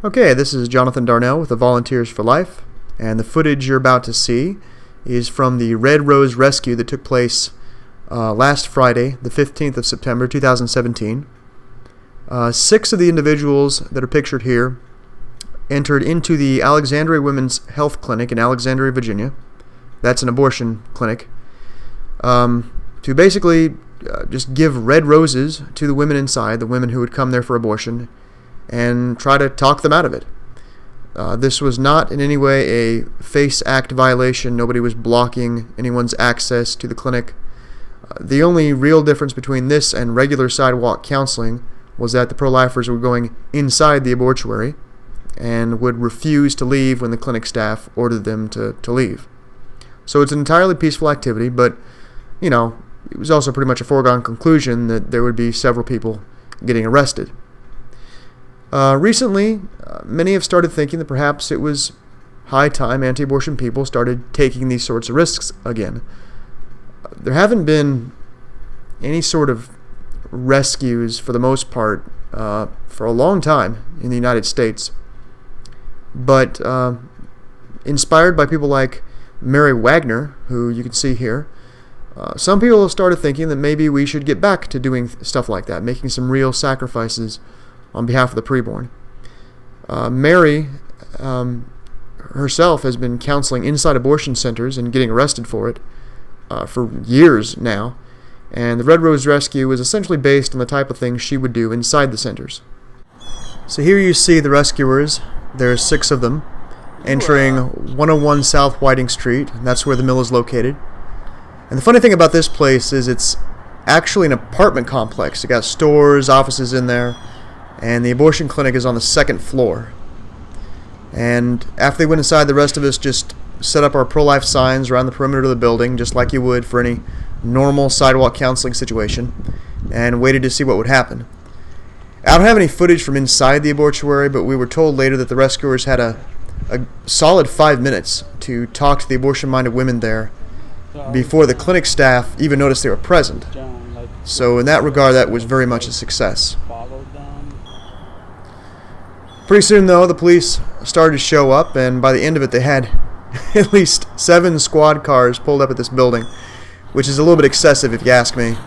Okay, this is Jonathan Darnell with the Volunteers for Life, and the footage you're about to see is from the Red Rose rescue that took place last Friday, the 15th of September, 2017. 6 of the individuals that are pictured here entered into the Alexandria Women's Health Clinic in Alexandria, Virginia. That's an abortion clinic. To basically just give red roses to the women inside, the women who would come there for abortion, and try to talk them out of it. This was not in any way a FACE Act violation. Nobody was blocking anyone's access to the clinic. The only real difference between this and regular sidewalk counseling was that the pro-lifers were going inside the abortuary and would refuse to leave when the clinic staff ordered them to leave. So it's an entirely peaceful activity, but, you know, it was also pretty much a foregone conclusion that there would be several people getting arrested. Recently, many have started thinking that perhaps it was high time anti-abortion people started taking these sorts of risks again. There haven't been any sort of rescues, for the most part, for a long time in the United States. But inspired by people like Mary Wagner, who you can see here, some people have started thinking that maybe we should get back to doing stuff like that, making some real sacrifices on behalf of the preborn. Mary herself has been counseling inside abortion centers and getting arrested for it for years now, and the Red Rose Rescue is essentially based on the type of things she would do inside the centers. So here you see the rescuers. There's 6 of them entering 101 South Whiting Street, and that's where the mill is located. And the funny thing about this place is it's actually an apartment complex. It got stores, offices in there, and the abortion clinic is on the 2nd floor. And after they went inside, the rest of us just set up our pro-life signs around the perimeter of the building, just like you would for any normal sidewalk counseling situation, and waited to see what would happen. I don't have any footage from inside the abortuary, but we were told later that the rescuers had a solid 5 minutes to talk to the abortion-minded women there before the clinic staff even noticed they were present. So in that regard, that was very much a success. Pretty soon, though, the police started to show up, and by the end of it, they had at least 7 squad cars pulled up at this building, which is a little bit excessive if you ask me.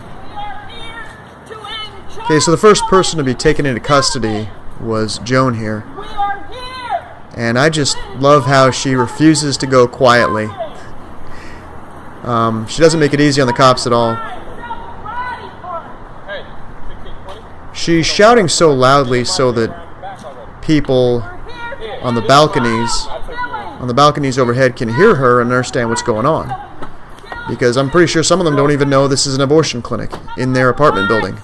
Okay, so the first person to be taken into custody was Joan here. And I just love how she refuses to go quietly. She doesn't make it easy on the cops at all. She's shouting so loudly so that people on the balconies overhead can hear her and understand what's going on. Because I'm pretty sure some of them don't even know this is an abortion clinic in their apartment building.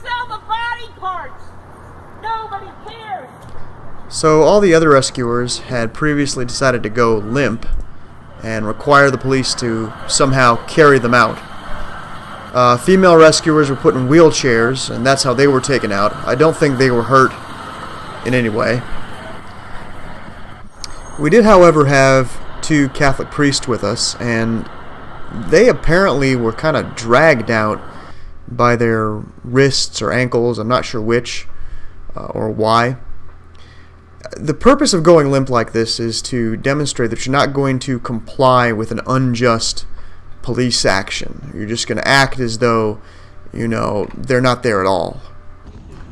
So all the other rescuers had previously decided to go limp and require the police to somehow carry them out. Female rescuers were put in wheelchairs, and that's how they were taken out. I don't think they were hurt in any way. We did, however, have 2 Catholic priests with us, and they apparently were kind of dragged out by their wrists or ankles. I'm not sure which or why. The purpose of going limp like this is to demonstrate that you're not going to comply with an unjust police action. You're just going to act as though, you know, they're not there at all.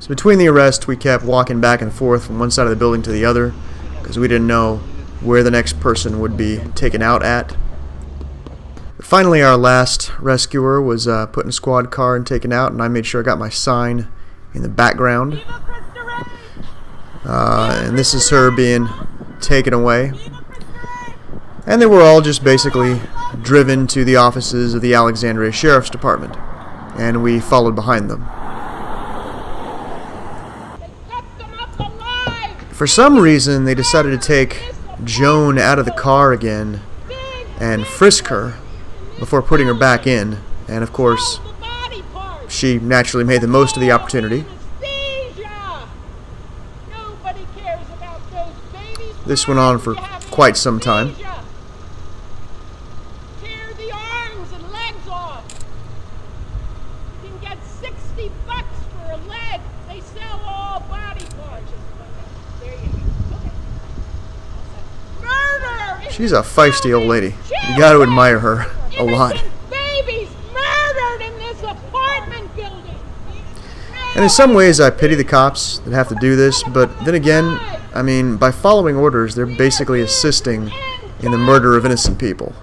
So between the arrests, we kept walking back and forth from one side of the building to the other because we didn't know where the next person would be taken out at. Finally, our last rescuer was put in a squad car and taken out, and I made sure I got my sign in the background. And this is her being taken away. And they were all just basically driven to the offices of the Alexandria Sheriff's Department, and we followed behind them. For some reason, they decided to take Joan out of the car again and frisk her before putting her back in, and of course, she naturally made the most of the opportunity. This went on for quite some time. Tear the arms and legs off. You can get $60 for a leg. They sell all body parts. There you go. Okay. She's a feisty old lady. You got to admire her a lot. Innocent babies murdered in this apartment building. And in some ways, I pity the cops that have to do this, but then again, I mean, by following orders, they're basically assisting in the murder of innocent people.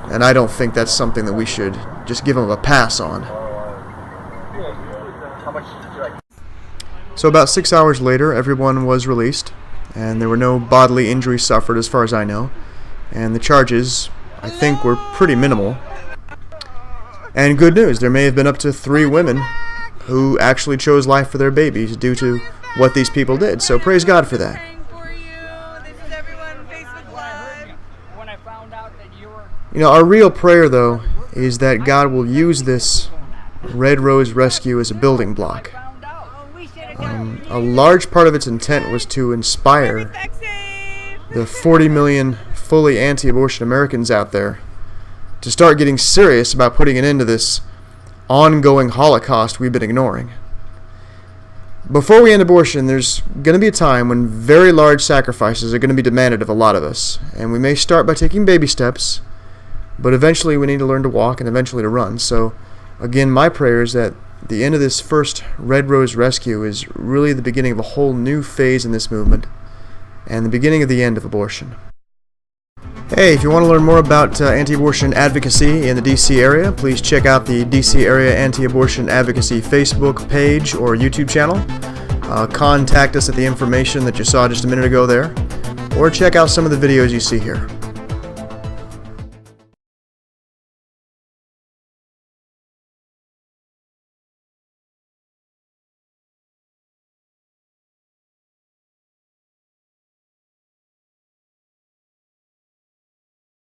And I don't think that's something that we should just give them a pass on. So about 6 hours later, everyone was released, and there were no bodily injuries suffered as far as I know, and the charges, I think, were pretty minimal. And good news, there may have been up to 3 women who actually chose life for their babies due to what these people did, so praise God for that. You know, our real prayer, though, is that God will use this Red Rose Rescue as a building block. A large part of its intent was to inspire the 40 million fully anti-abortion Americans out there to start getting serious about putting an end to this ongoing Holocaust we've been ignoring. Before we end abortion, there's going to be a time when very large sacrifices are going to be demanded of a lot of us, and we may start by taking baby steps, but eventually we need to learn to walk and eventually to run. So, again, my prayer is that the end of this first Red Rose Rescue is really the beginning of a whole new phase in this movement and the beginning of the end of abortion. Hey, if you want to learn more about anti-abortion advocacy in the D.C. area, please check out the D.C. Area Anti-Abortion Advocacy Facebook page or YouTube channel. Contact us at the information that you saw just a minute ago there, or check out some of the videos you see here.